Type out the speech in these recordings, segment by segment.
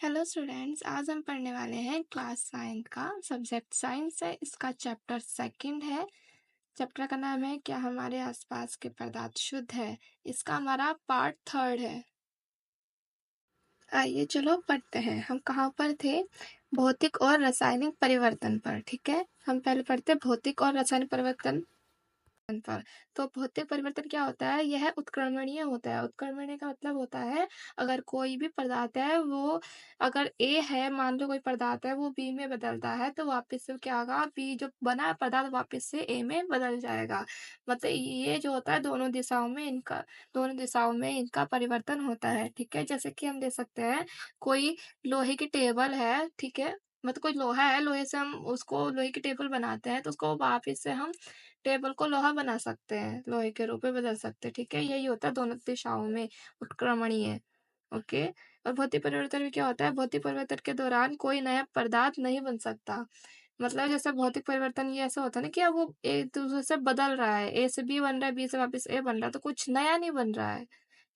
Hello students, आज हम पढ़ने वाले हैं क्लास साइंस का सब्जेक्ट साइंस है। इसका चैप्टर सेकंड है। चैप्टर का नाम है क्या हमारे आसपास के पदार्थ शुद्ध है। इसका हमारा पार्ट थर्ड है। आइए चलो पढ़ते हैं। हम कहाँ पर थे? भौतिक और रासायनिक परिवर्तन पर। ठीक है, हम पहले पढ़ते भौतिक और रासायनिक परिवर्तन पर। तो भौतिक परिवर्तन क्या होता है? यह उत्क्रमणीय होता है। उत्क्रमणीय का मतलब होता है अगर कोई भी पदार्थ है वो अगर ए है, मान लो कोई पदार्थ है वो बी में बदलता है तो वापस से क्या होगा, बी जो बना है पदार्थ वापस से ए में बदल जाएगा। मतलब ये जो होता है दोनों दिशाओं में इनका परिवर्तन होता है। ठीक है, जैसे कि हम देख सकते हैं कोई लोहे की टेबल है। ठीक है, मतलब कोई लोहा है, लोहे से हम उसको लोहे की टेबल बनाते हैं तो उसको वापस से हम टेबल को लोहा बना सकते हैं, लोहे के रूप में बदल सकते हैं। ठीक है, यही होता है दोनों दिशाओं में उत्क्रमणीय। ओके। और भौतिक परिवर्तन में क्या होता है? भौतिक परिवर्तन के दौरान कोई नया पदार्थ नहीं बन सकता। मतलब जैसे भौतिक परिवर्तन ये ऐसा होता है ना कि अब वो एक दूसरे से बदल रहा है, ए से बी बन रहा है, बी से वापस ए बन रहा है, तो कुछ नया नहीं बन रहा है।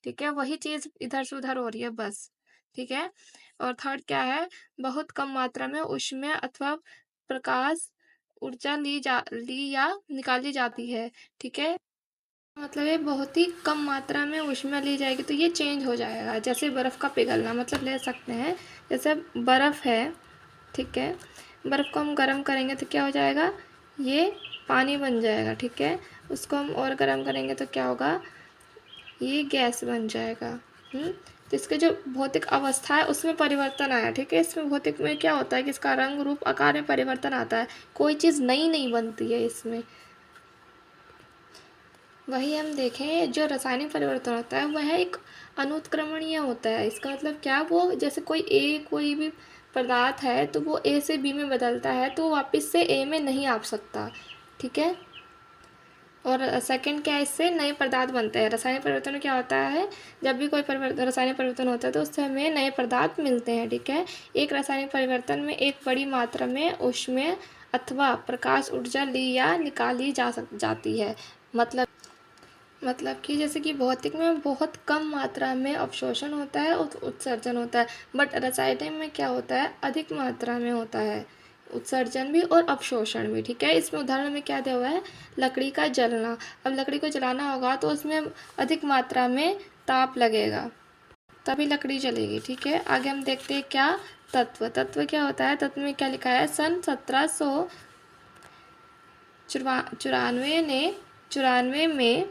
ठीक है, वही चीज इधर से उधर हो रही है बस। ठीक है। और थर्ड क्या है? बहुत कम मात्रा में ऊष्मीय अथवा प्रकाश ऊर्जा ली या निकाली जाती है। ठीक है, मतलब ये बहुत ही कम मात्रा में ऊष्मा ली जाएगी तो ये चेंज हो जाएगा। जैसे बर्फ़ का पिघलना, मतलब ले सकते हैं जैसे बर्फ़ है। ठीक है, बर्फ़ को हम गर्म करेंगे तो क्या हो जाएगा? ये पानी बन जाएगा। ठीक है, उसको हम और गर्म करेंगे तो क्या होगा? ये गैस बन जाएगा। तो इसके जो भौतिक अवस्था है उसमें परिवर्तन आया। ठीक है, इसमें भौतिक में क्या होता है कि इसका रंग रूप आकार में परिवर्तन आता है, कोई चीज़ नई नहीं बनती है इसमें। वही हम देखें जो रासायनिक परिवर्तन होता है वह एक अनुत्क्रमणीय होता है। इसका मतलब क्या? वो जैसे कोई भी पदार्थ है तो वो ए से बी में बदलता है तो वापस से ए में नहीं आ सकता। ठीक है। और सेकंड क्या है? इससे नए पदार्थ बनते हैं। रासायनिक परिवर्तन में क्या होता है? जब भी कोई रासायनिक परिवर्तन होता है तो उससे हमें नए पदार्थ मिलते हैं। ठीक है, एक रासायनिक परिवर्तन में एक बड़ी मात्रा में ऊष्मीय अथवा प्रकाश ऊर्जा ली या निकाली जाती है। मतलब कि जैसे कि भौतिक में बहुत कम मात्रा में अवशोषण होता है और उत्सर्जन होता है, बट रासायनिक में क्या होता है? अधिक मात्रा में होता है उत्सर्जन भी और अवशोषण भी। ठीक है, इसमें उदाहरण में क्या दिया हुआ है? लकड़ी का जलना। अब लकड़ी को जलाना होगा तो उसमें अधिक मात्रा में ताप लगेगा तभी लकड़ी जलेगी। ठीक है, आगे हम देखते हैं क्या तत्व क्या होता है? तत्व में क्या लिखा है? सन 1794 में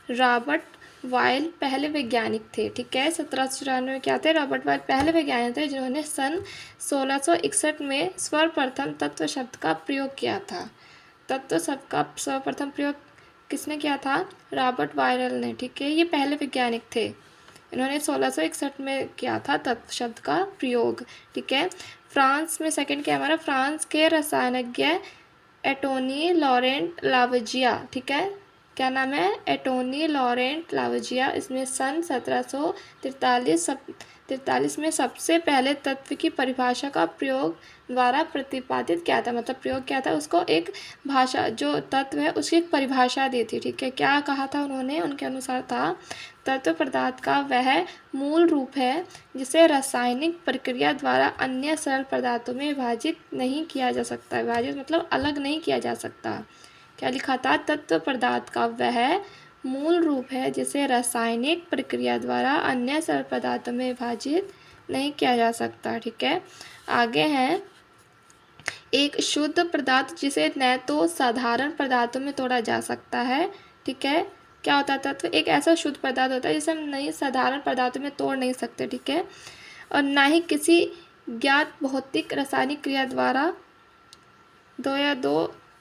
रॉबर्ट वाइल पहले वैज्ञानिक थे। ठीक है, 1794 में क्या थे? रॉबर्ट वाइल पहले वैज्ञानिक थे जिन्होंने सन 1661 में सर्वप्रथम तत्व शब्द का प्रयोग किया था। तत्व शब्द का सर्वप्रथम प्रयोग किसने किया था? रॉबर्ट वाइल ने। ठीक है, ये पहले वैज्ञानिक थे, इन्होंने 1661 में किया था तत्व शब्द का प्रयोग। ठीक है, फ्रांस में सेकंड क्या हमारा? फ्रांस के रसायनज्ञ एटोनी लॉरेंट लावजिया। ठीक है, क्या नाम है? Antoine Laurent Lavoisier. इसमें सन 1743 में सबसे पहले तत्व की परिभाषा का प्रयोग द्वारा प्रतिपादित किया था। मतलब प्रयोग किया था, उसको एक भाषा जो तत्व है उसकी एक परिभाषा दी थी। ठीक है, क्या कहा था उन्होंने? उनके अनुसार था तत्व पदार्थ का वह मूल रूप है जिसे रासायनिक प्रक्रिया द्वारा अन्य सरल पदार्थों में विभाजित नहीं किया जा सकता। विभाजित मतलब अलग नहीं किया जा सकता। क्या लिखा था? तत्व पदार्थ का वह मूल रूप है जिसे रासायनिक प्रक्रिया द्वारा अन्य सरल पदार्थों में विभाजित नहीं किया जा सकता। ठीक है, आगे है एक शुद्ध पदार्थ जिसे न तो साधारण पदार्थों में तोड़ा जा सकता है। ठीक है, क्या होता है? तत्व एक ऐसा शुद्ध पदार्थ होता है जिसे हम नहीं साधारण पदार्थों में तोड़ नहीं सकते। ठीक है, और ना ही किसी ज्ञात भौतिक रासायनिक क्रिया द्वारा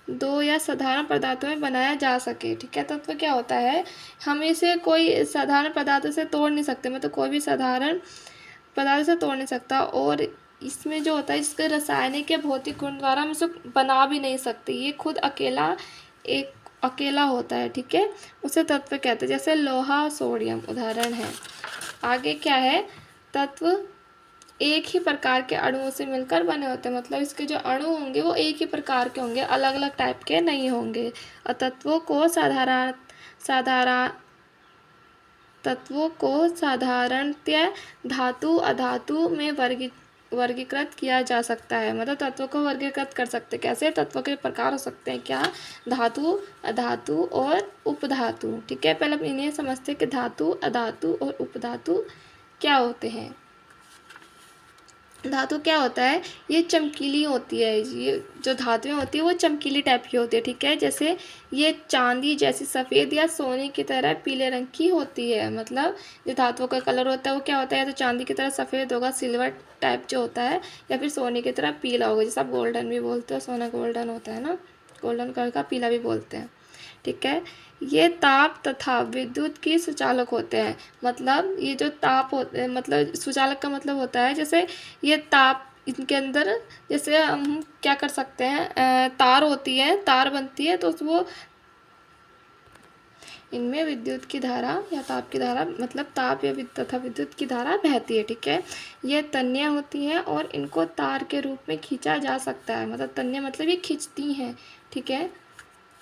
दो या साधारण पदार्थों में बनाया जा सके। ठीक है, तत्व क्या होता है? हम इसे कोई साधारण पदार्थों से तोड़ नहीं सकते, मतलब कोई भी साधारण पदार्थ से तोड़ नहीं सकता। और इसमें जो होता है इसके रासायनिक या भौतिक गुण द्वारा हम इसे बना भी नहीं सकते, ये खुद अकेला होता है। ठीक है, उसे तत्व कहते हैं। जैसे लोहा, सोडियम उदाहरण है। आगे क्या है? तत्व एक ही प्रकार के अणुओं से मिलकर बने होते हैं। मतलब इसके जो अणु होंगे वो एक ही प्रकार के होंगे, अलग अलग टाइप के नहीं होंगे। और तत्वों को साधारण तत्वों को साधारणतया धातु अधातु में वर्गीकृत किया जा सकता है। मतलब तत्वों को वर्गीकृत कर सकते हैं। कैसे? तत्वों के प्रकार हो सकते हैं क्या? धातु, अधातु और उपधातु। ठीक है, पहले हम इन्हें समझते हैं कि धातु, अधातु और उपधातु क्या होते हैं। धातु क्या होता है? ये चमकीली होती है। ये जो धातुएं होती है वो चमकीली टाइप की होती है। ठीक है, जैसे ये चांदी जैसी सफ़ेद या सोने की तरह पीले रंग की होती है। मतलब जो धातुओं का कलर होता है वो क्या होता है? या तो चांदी की तरह सफ़ेद होगा, सिल्वर टाइप जो होता है, या फिर सोने की तरह पीला होगा। जैसे आप गोल्डन भी बोलते हो, सोना गोल्डन होता है ना, गोल्डन कलर का पीला भी बोलते हैं। ठीक है, ये ताप तथा विद्युत की सुचालक होते हैं। मतलब ये जो ताप होते हैं, मतलब सुचालक का मतलब होता है जैसे ये ताप, इनके अंदर जैसे हम क्या कर सकते हैं, तार होती है, तार बनती है, तो वो इनमें विद्युत की धारा या ताप की धारा, मतलब ताप या तथा विद्युत की धारा बहती है। ठीक है, ये तन्य होती हैं और इनको तार के रूप में खींचा जा सकता है। मतलब तन्य मतलब ये खींचती हैं। ठीक है,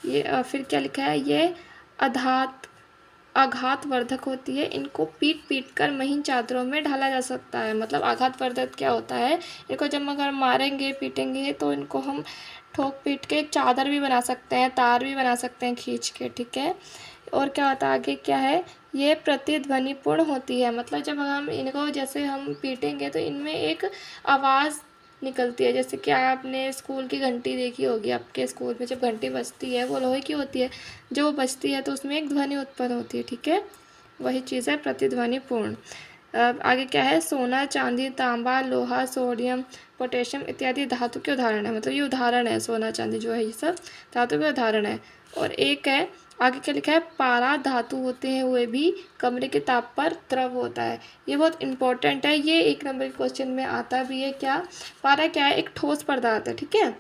ये फिर क्या लिखा है? ये आघातवर्धक होती है। इनको पीट पीट कर महीन चादरों में ढाला जा सकता है। मतलब आघातवर्धक क्या होता है? इनको जब अगर मारेंगे पीटेंगे तो इनको हम ठोक पीट के एक चादर भी बना सकते हैं, तार भी बना सकते हैं खींच के। ठीक है, और क्या होता है आगे? क्या है? ये प्रतिध्वनिपूर्ण होती है। मतलब जब हम इनको जैसे हम पीटेंगे तो इनमें एक आवाज़ निकलती है। जैसे कि आपने स्कूल की घंटी देखी होगी, आपके स्कूल में जब घंटी बजती है वो लोहे की होती है, जो वो बजती है तो उसमें एक ध्वनि उत्पन्न होती है। ठीक है, वही चीज़ है प्रतिध्वनिपूर्ण। आगे क्या है? सोना, चांदी, तांबा, लोहा, सोडियम, पोटेशियम इत्यादि धातु के उदाहरण है। मतलब ये उदाहरण है, सोना चांदी जो है ये सब धातु के उदाहरण है। और एक है आगे क्या लिखा है? पारा धातु होते हैं, वे भी कमरे के ताप पर द्रव होता है। ये बहुत इंपॉर्टेंट है, ये 1 नंबर के क्वेश्चन में आता भी है। क्या? पारा क्या है? एक ठोस पदार्थ है। ठीक है,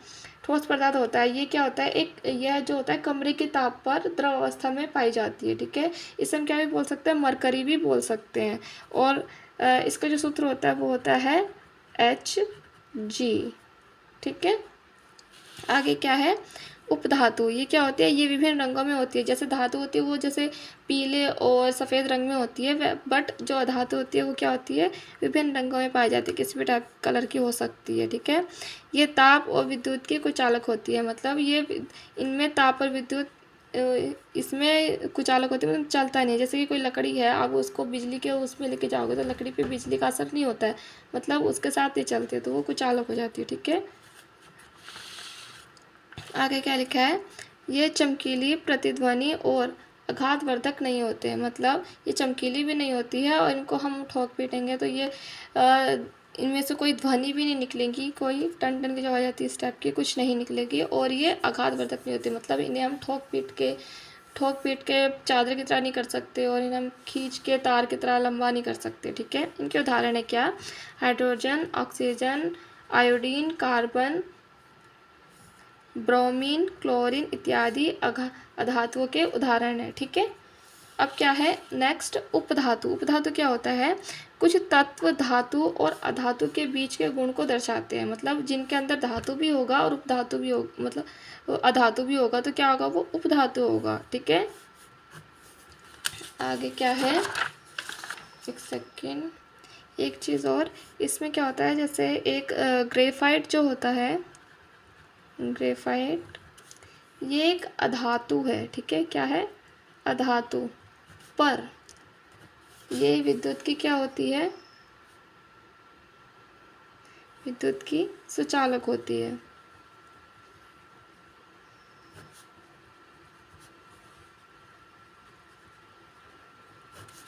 ठोस पदार्थ होता है। ये क्या होता है? एक यह जो होता है कमरे के ताप पर द्रव अवस्था में पाई जाती है। ठीक है, इसे हम क्या भी बोल सकते हैं? मरकरी भी बोल सकते हैं। और इसका जो सूत्र होता है वो होता है Hg। ठीक है, आगे क्या है? उपधातु। ये क्या होती है? ये विभिन्न रंगों में होती है। जैसे धातु होती है वो जैसे पीले और सफ़ेद रंग में होती है, बट जो अधातु होती है वो क्या होती है? विभिन्न रंगों में पाई जाती है, किसी भी टाइप कलर की हो सकती है। ठीक है, ये ताप और विद्युत की कुचालक होती है। मतलब ये इनमें ताप और विद्युत इसमें कुचालक होती है, मतलब चलता नहीं है। जैसे कि कोई लकड़ी है, आप उसको बिजली के उसमें लेके जाओगे तो लकड़ी पे बिजली का असर नहीं होता है, मतलब उसके साथ ही चलती है, तो वो कुचालक हो जाती है। ठीक है, आगे क्या लिखा है? ये चमकीली, प्रतिध्वनि और आघातवर्धक नहीं होते हैं। मतलब ये चमकीली भी नहीं होती है और इनको हम ठोक पीटेंगे तो ये इनमें से कोई ध्वनि भी नहीं निकलेगी, कोई टन टन की जो आवाज़ आती है इस टाइप की कुछ नहीं निकलेगी। और ये आघातवर्धक नहीं होती, मतलब इन्हें हम ठोक पीट के चादर की तरह नहीं कर सकते और इन्हें हम खींच के तार की तरह लंबा नहीं कर सकते। ठीक है, इनके उदाहरण है क्या? Hydrogen, oxygen, iodine, carbon, bromine, chlorine इत्यादि अधातुओं के उदाहरण हैं। ठीक है, अब क्या है? नेक्स्ट उपधातु। उपधातु क्या होता है? कुछ तत्व धातु और अधातु के बीच के गुण को दर्शाते हैं। मतलब जिनके अंदर धातु भी होगा और उपधातु भी होगा, मतलब अधातु भी होगा, तो क्या होगा? वो उपधातु होगा। ठीक है, आगे क्या है? एक सेकेंड, एक चीज़ और, इसमें क्या होता है? जैसे एक ग्रेफाइट जो होता है, ग्रेफाइट ये एक अधातु है। ठीक है, क्या है? अधातु, पर ये विद्युत की क्या होती है? विद्युत की सुचालक होती है।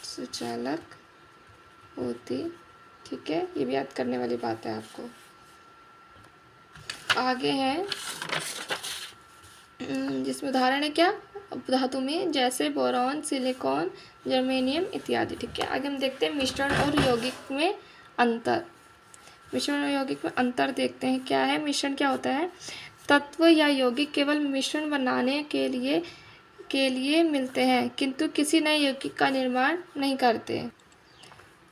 सुचालक होती। ठीक है, ये भी याद करने वाली बात है आपको। आगे है जिसमें उदाहरण है क्या? धातु में, जैसे बोरॉन, सिलिकॉन, जर्मेनियम इत्यादि। ठीक है, आगे हम देखते हैं मिश्रण और यौगिक में अंतर। मिश्रण और यौगिक में अंतर देखते हैं। क्या है मिश्रण? क्या होता है? तत्व या यौगिक केवल मिश्रण बनाने के लिए मिलते हैं, किंतु किसी नए यौगिक का निर्माण नहीं करते।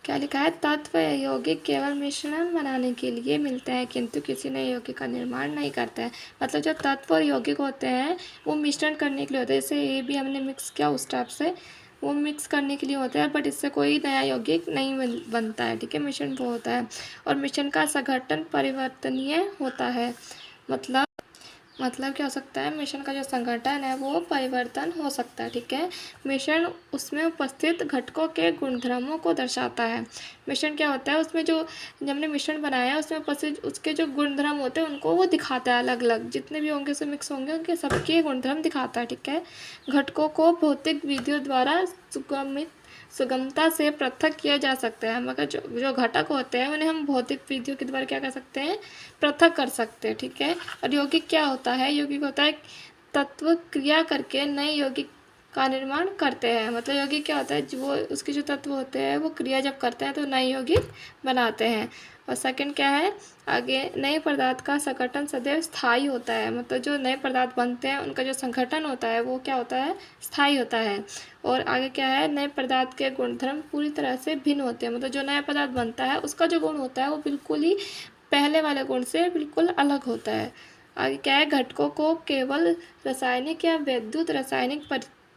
क्या लिखा है? तत्व या यौगिक केवल मिश्रण बनाने के लिए मिलते हैं, किंतु किसी नए यौगिक का निर्माण नहीं करते हैं। मतलब जो तत्व और यौगिक होते हैं वो मिश्रण करने के लिए होते हैं। जैसे ये भी हमने मिक्स किया उस टाइप से वो मिक्स करने के लिए होता है, बट इससे कोई नया यौगिक नहीं बनता है, ठीक है। मिश्रण वो होता है, और मिश्रण का संघटन परिवर्तनीय होता है। मतलब क्या हो सकता है, मिश्रण का जो संघटन है वो परिवर्तन हो सकता है, ठीक है। मिश्रण उसमें उपस्थित घटकों के गुणधर्मों को दर्शाता है। मिश्रण क्या होता है, उसमें जो हमने मिश्रण बनाया है उसमें उपस्थित उसके जो गुणधर्म होते हैं उनको वो दिखाता है, अलग अलग जितने भी होंगे उसमें मिक्स होंगे उनके सबके गुणधर्म दिखाता है, ठीक है। घटकों को भौतिक विधियों द्वारा सुगमता से पृथक किया जा सकता है, मगर जो घटक होते हैं उन्हें हम भौतिक विधियों के द्वारा क्या कर सकते हैं, पृथक कर सकते हैं, ठीक है। और यौगिक क्या होता है, यौगिक होता है तत्व क्रिया करके नए यौगिक का निर्माण करते हैं। मतलब यौगिक क्या होता है, वो उसके जो तत्व होते हैं वो क्रिया जब करते हैं तो नए यौगिक बनाते हैं। और सेकंड क्या है, आगे नए पदार्थ का संगठन सदैव स्थायी होता है। मतलब जो नए पदार्थ बनते हैं उनका जो संगठन होता है वो क्या होता है, स्थायी होता है। और आगे क्या है, नए पदार्थ के गुणधर्म पूरी तरह से भिन्न होते हैं। मतलब जो नया पदार्थ बनता है उसका जो गुण होता है वो बिल्कुल ही पहले वाले गुण से बिल्कुल अलग होता है। आगे क्या है, घटकों को केवल रासायनिक या वैद्युत रासायनिक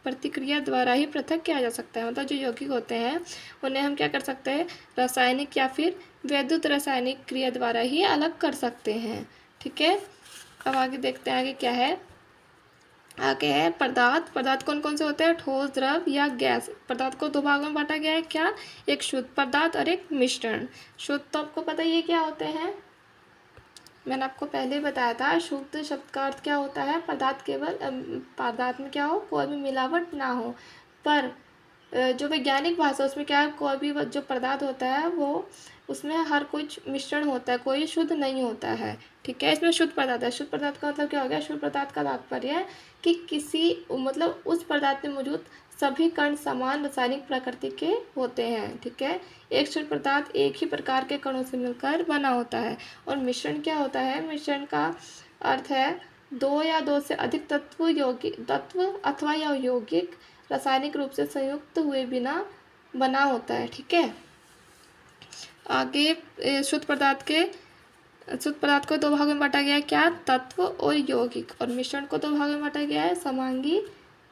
प्रतिक्रिया द्वारा ही पृथक किया जा सकता है। मतलब जो यौगिक होते हैं उन्हें हम क्या कर सकते हैं, रासायनिक या फिर वैद्युत रासायनिक क्रिया द्वारा ही अलग कर सकते हैं, ठीक है। अब आगे देखते हैं आगे क्या है। आगे है पदार्थ कौन कौन से होते हैं, ठोस, द्रव या गैस। पदार्थ को दो भागों में बांटा गया है, क्या, एक शुद्ध पदार्थ और एक मिश्रण। शुद्ध तो आपको पता ही है क्या होते हैं, मैंने आपको पहले ही बताया था। शुद्ध शब्द का अर्थ क्या होता है, पदार्थ केवल पदार्थ में क्या हो, कोई भी मिलावट ना हो। पर जो वैज्ञानिक भाषा उसमें क्या है, कोई भी जो पदार्थ होता है वो उसमें हर कुछ मिश्रण होता है, कोई शुद्ध नहीं होता है, ठीक है। इसमें शुद्ध पदार्थ है। शुद्ध पदार्थ का मतलब क्या हो गया, शुद्ध पदार्थ का तात्पर्य है कि किसी मतलब उस पदार्थ में मौजूद सभी कण समान रासायनिक प्रकृति के होते हैं, ठीक है। एक शुद्ध पदार्थ एक ही प्रकार के कणों से मिलकर बना होता है। और मिश्रण क्या होता है, मिश्रण का अर्थ है दो या दो से अधिक तत्व अथवा या यौगिक रासायनिक रूप से संयुक्त हुए बिना बना होता है, ठीक है। आगे शुद्ध पदार्थ को दो भागों में बांटा गया है, क्या, तत्व और यौगिक। और मिश्रण को दो भागों में बांटा गया है, समांगी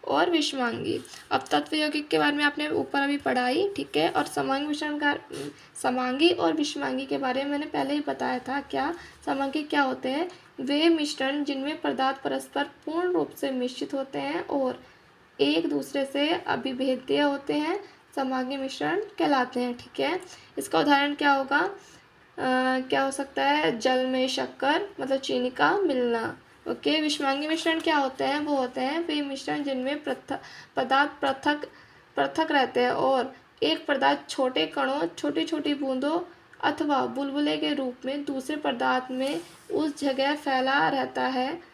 और विषमांगी। अब तत्व यौगिक के बारे में आपने ऊपर अभी पढ़ा ही, ठीक है। और समांगी और विषमांगी के बारे में मैंने पहले ही बताया था। क्या, समांगी क्या होते हैं, वे मिश्रण जिनमें पदार्थ परस्पर पूर्ण रूप से मिश्रित होते हैं और एक दूसरे से अभिभेद्य होते हैं, समांगी मिश्रण कहलाते हैं, ठीक है। इसका उदाहरण क्या होगा, क्या हो सकता है, जल में शक्कर मतलब चीनी का मिलना, ओके। विषमांगी मिश्रण क्या होते हैं, वो होते हैं वे मिश्रण जिनमें पदार्थ पृथक पृथक रहते हैं और एक पदार्थ छोटे कणों, छोटी छोटी बूंदों अथवा बुलबुले के रूप में दूसरे पदार्थ में उस जगह फैला रहता है,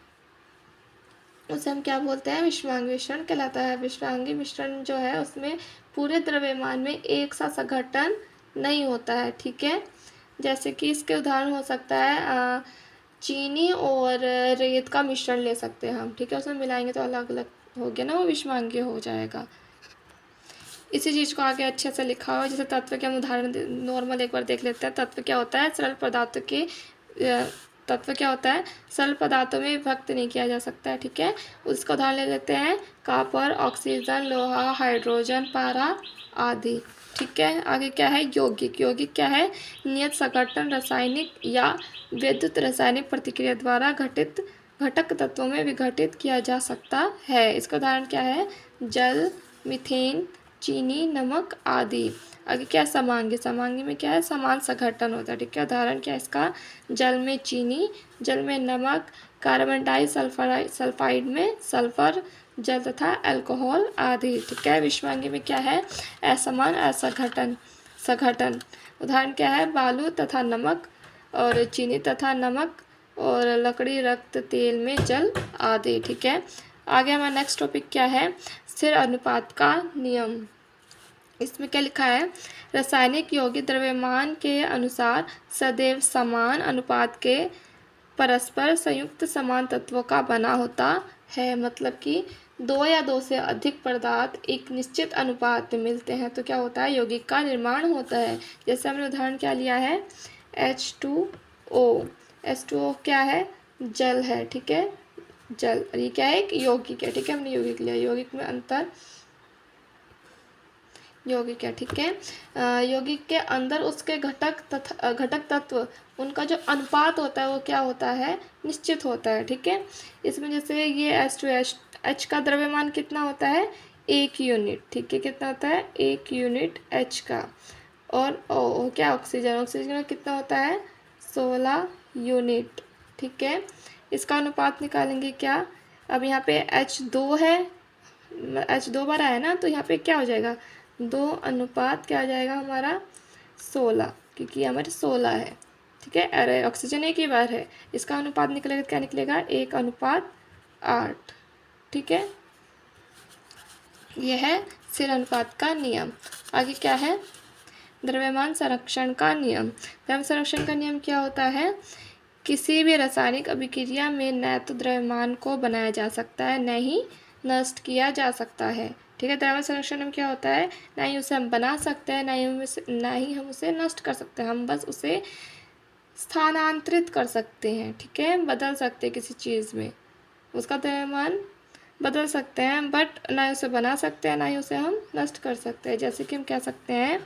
उसे हम क्या बोलते हैं, विषमांगी मिश्रण कहलाता है। विषमांगी मिश्रण जो है उसमें पूरे द्रव्यमान में एक सा संघटन नहीं होता है, ठीक है। जैसे कि इसके उदाहरण हो सकता है चीनी और रेत का मिश्रण ले सकते हैं हम, ठीक है। उसमें मिलाएंगे तो अलग अलग हो गया ना, वो विषमांगी हो जाएगा। इसी चीज़ को आगे अच्छे से लिखा हुआ है। जैसे तत्व के हम उदाहरण नॉर्मल एक बार देख लेते हैं। तत्व क्या होता है, सरल पदार्थों के तत्व क्या होता है, सरल पदार्थों में विभक्त नहीं किया जा सकता है, ठीक है। उसका उदाहरण ले लेते हैं, कॉपर, ऑक्सीजन, लोहा, हाइड्रोजन, पारा आदि, ठीक है। आगे क्या है, यौगिक। यौगिक क्या है, नियत संघटन रासायनिक या विद्युत रासायनिक प्रतिक्रिया द्वारा घटक तत्वों में विघटित किया जा सकता है। इसका उदाहरण क्या है, जल, मीथेन, चीनी, नमक आदि। आगे क्या है, समांगी। समांगी में क्या है, समान संघटन होता है, ठीक है। उदाहरण क्या है इसका, जल में चीनी, जल में नमक, कार्बन डाइसल्फाइड में सल्फर, जल तथा अल्कोहल आदि, ठीक है। विषमांगी में क्या है, असमान असंघटन संघटन। उदाहरण क्या है, बालू तथा नमक और चीनी तथा नमक और लकड़ी, रक्त, तेल में जल आदि, ठीक है। आगे हमारा नेक्स्ट टॉपिक क्या है, स्थिर अनुपात का नियम। इसमें क्या लिखा है, रासायनिक यौगिक द्रव्यमान के अनुसार सदैव समान अनुपात के परस्पर संयुक्त समान तत्वों का बना होता है। मतलब कि दो या दो से अधिक पदार्थ एक निश्चित अनुपात में मिलते हैं तो क्या होता है, यौगिक का निर्माण होता है। जैसे हमने उदाहरण क्या लिया है, H2O। H2O क्या है, जल है, ठीक है, जल। और ये क्या है, एक यौगिक है, ठीक है। हमने यौगिक लिया, यौगिक में अंतर यौगिक है, ठीक है। यौगिक के अंदर उसके घटक तत्व, उनका जो अनुपात होता है वो क्या होता है, निश्चित होता है, ठीक है। इसमें जैसे ये H का द्रव्यमान कितना होता है, 1 यूनिट, ठीक है। कितना होता है, 1 यूनिट H का। और क्या ऑक्सीजन का कितना होता है, 16 यूनिट, ठीक है। इसका अनुपात निकालेंगे क्या, अब यहाँ पे H2 है, H2 बार आया ना, तो यहाँ पे क्या हो जाएगा, 2 अनुपात क्या हो जाएगा हमारा 16, क्योंकि हमारे 16 है, ठीक है। अरे ऑक्सीजन एक ही बार है, इसका अनुपात निकलेगा, क्या निकलेगा, 1:8, ठीक है। यह है सिर अनुपात का नियम। आगे क्या है, द्रव्यमान संरक्षण का नियम। द्रव्य संरक्षण का नियम क्या होता है, किसी भी रासायनिक अभिक्रिया में न तो द्रव्यमान को बनाया जा सकता है, न ही नष्ट किया जा सकता है, ठीक है। द्रव्य संरक्षण में क्या होता है, ना ही उसे हम बना सकते हैं, ना ही हम उसे नष्ट कर सकते हैं, हम बस उसे स्थानांतरित कर सकते हैं, ठीक है, बदल सकते हैं किसी चीज़ में, उसका द्रव्यमान बदल सकते हैं, बट ना ही उसे बना सकते हैं, ना ही उसे हम नष्ट कर सकते हैं। जैसे कि हम कह सकते हैं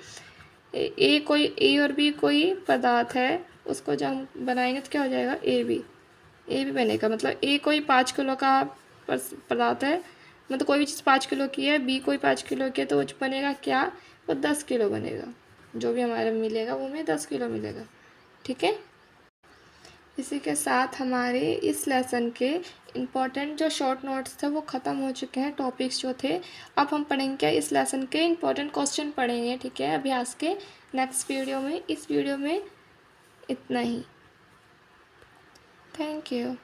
ए और बी कोई पदार्थ है, उसको जब हम बनाएंगे तो क्या हो जाएगा, ए बी बनेगा। मतलब ए कोई 5 किलो का पदार्थ है, मतलब कोई भी चीज़ 5 किलो की है, बी कोई 5 किलो की है, तो वो बनेगा क्या, वो 10 किलो बनेगा। जो भी हमारा मिलेगा वो हमें 10 किलो मिलेगा, ठीक है। इसी के साथ हमारे इस लेसन के इम्पॉर्टेंट जो शॉर्ट नोट्स थे वो ख़त्म हो चुके हैं, टॉपिक्स जो थे। अब हम पढ़ेंगे इस लेसन के इम्पॉर्टेंट क्वेश्चन पढ़ेंगे, ठीक है, अभ्यास के नेक्स्ट वीडियो में। इस वीडियो में इतना ही। Thank you.